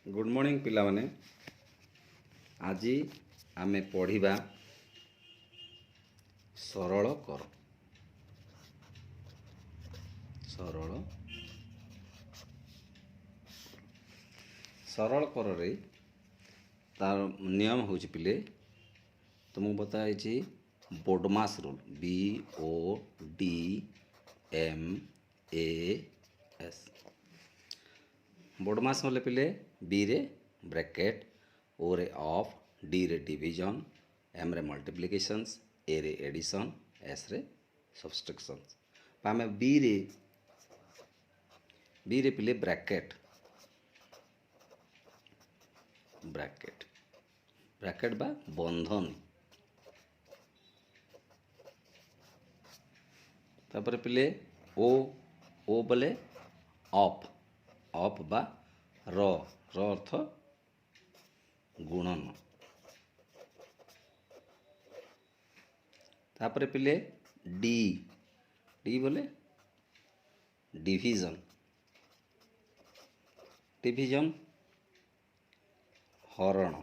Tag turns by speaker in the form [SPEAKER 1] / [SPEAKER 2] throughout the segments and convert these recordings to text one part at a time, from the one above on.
[SPEAKER 1] Good morning पिला माने। आज आमे पढ़िबा सरल कर। सरल सरल कर रे तार नियम होछि पिले तुमको बताइछि बोडमास रूल BODMAS। बोडमास होले पिले बी रे ब्रैकेट, ओ रे ऑफ, डी रे डिवीजन, एम रे मल्टीप्लिकेशंस, ए रे एडिशन, एस रे सब्सट्रैक्शंस। आमे बी रे पिले ब्रैकेट ब्रैकेट ब्रैकेट बा बंधन। तापर पिले ओ बोले ऑफ, ऑफ बा र अर्थ गुणन। तापर पिले डी बोले डिवीजन, डिवीजन हरण।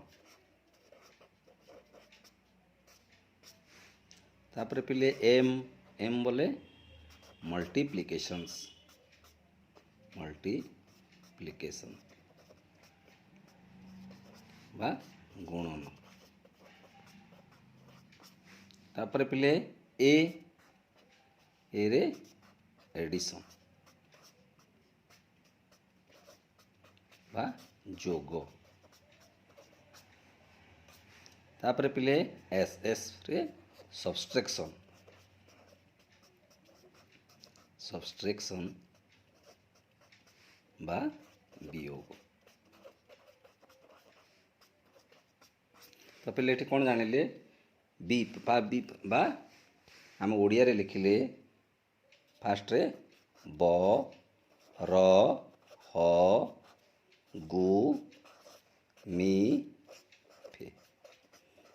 [SPEAKER 1] तापर पिले एम बोले मल्टीप्लिकेशंस, मल्टीप्लिकेशन बा गुणन। तापर पिले ए रे एडिशन बा जोग। तापर पिले एस रे सब्सट्रैक्शन, सब्सट्रैक्शन बा वियोग। तो पहले ये कौन जानिले बी बा आम ओडिया रे लिखिले फास्ट रे ब र ह गु मी फे।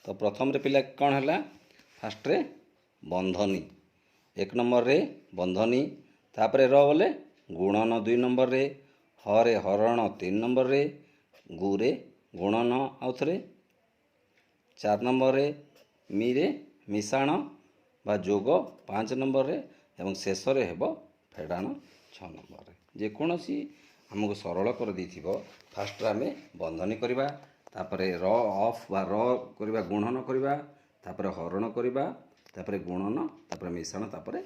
[SPEAKER 1] तो प्रथम रे पिला कौन है फास्ट रे बंधनी, एक नंबर रे बंधनी। तापर र बोले गुणन, दुई नंबर रे ह रे हरण, तीन नंबर रे गु रे गुणन आउ थे, चार नंबर रे मी रे मिशाण बा जोग, पाँच नंबर रे एवं शेष रे हेबो फेडाण, 6 नंबर रे। जेकोसी आमको सरल कर देथिबो फास्ट आमे बंधनी करबा, तापरे र ऑफ बा र करबा गुणन करबा, तापरे हरण करबा, तापरे गुणन, तापरे मिशाण, तापरे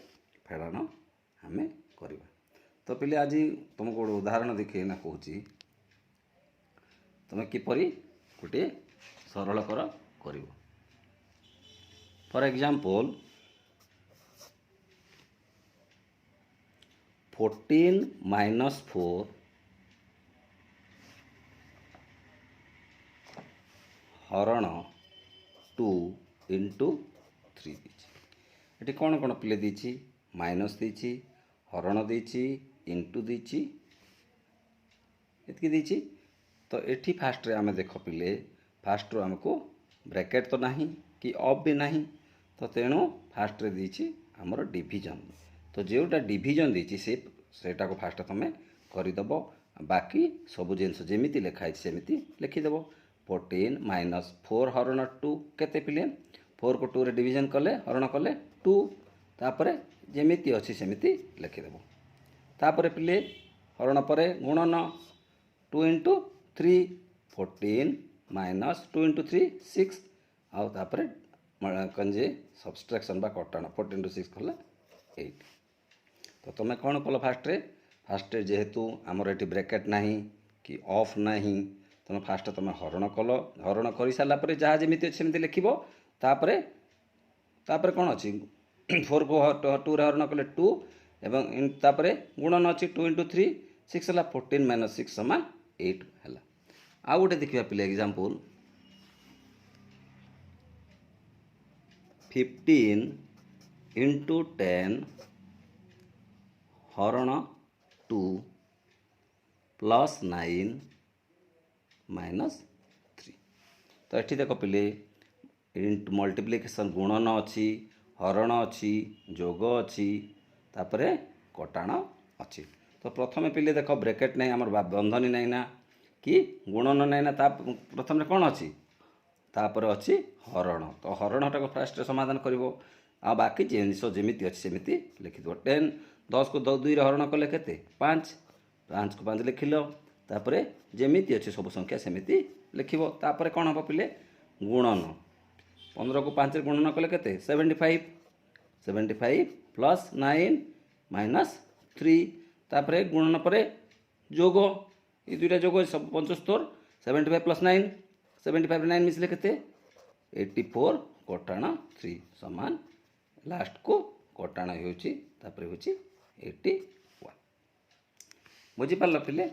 [SPEAKER 1] फेडाण आमे करबा। तो पिले आज तुमको गोटे उदाहरण देखना कहूँ तुम किपरि गोटे सरल कर करिवो। फॉर एग्जांपल 14 - 4 हरण 2 × 3 दीची। ये कौन कौन पिले दीची माइनस दीची, हरण दीची, इंटू दीची, इतकी दीची। तो एठी फास्ट रे आमे देख पिले फास्ट रो हमको ब्रैकेट तो नहीं कि ऑफ भी नहीं, तो तेणु फास्ट रे दीची हमर डिवीजन। तो जोटा डिवीजन दीची सेटा को फास्ट तुम करदेव, बाकी सब जिनस जमीती लिखाई सेमती लिखिदेव। 14 - 4 हरण 2 केते पिले 4 को 2 रे डिवीजन कले हरण कले 2, तापरे जमीती अच्छी सेमती लिखिदेव। तापरे पिले हरण परे गुणन 2 × 3, 14 - 2 × 3 6 आउ तापरे कंजे सब्सट्रैक्शन बा कटाण 14 × 6 कले 8। तो तुम्हें कौन कल फास्ट रे जेहेतु आमर ये ब्रैकेट नहीं कि ऑफ नहीं, तुम फास्ट तुम हरण कल, हरण कर सारापर जहाँ जमी अच्छे लिखब। तापरे कौन अच्छी 4 को 2 रे हरण कले 2 एवं तापरे गुणन अच्छी 2 × 3 6 है 14 - 6 = 8 है। आउ गोटे देखा पिले एग्जांपल 15 × 10 हरण 2 + 9 - 3। तो ये देख पिले मल्टीप्लिकेशन गुणन अच्छी, हरण अच्छी, जोग अच्छी, तापरे कटाण अच्छी। तो प्रथम पिले देख ब्रैकेट नहीं आमर बंधनी नहीं ना, कि गुणन ନାଇଁ ନା ତା ପ୍ରଥମରେ କ'ଣ ଅଛି ତାପରେ ଅଛି ହରଣ ତ ହରଣଟାକୁ ଫାଷ୍ଟରେ ସମାଧାନ କରିବ ଆଉ ବାକି ଜିନିଷ ଯେମିତି ଅଛି ସେମିତି ଲେଖିଦେବ 10 10କୁ 2ରେ ହରଣ କଲେ କେତେ 5 5କୁ 5 ଲେଖିଲ ତାପରେ ଯେମିତି ଅଛି ସବୁ ସଂଖ୍ୟା ସେମିତି ଲେଖିବ ତାପରେ କ'ଣ ହେବ ପିଲେ ଗୁଣନ 15କୁ 5ରେ ଗୁଣନ କଲେ କେତେ 75 75 ପ୍ଲସ୍ 9 ମାଇନସ୍ 3 ତାପରେ ଗୁଣନ ପରେ ଯୋଗ ये दुईटा जोग सब 75 75 प्लस 9 75 9 मिसले केते 84 कटाण 3 समान लास्ट को कटाण होउची तापर होउची 81 बुझी पारल पिले।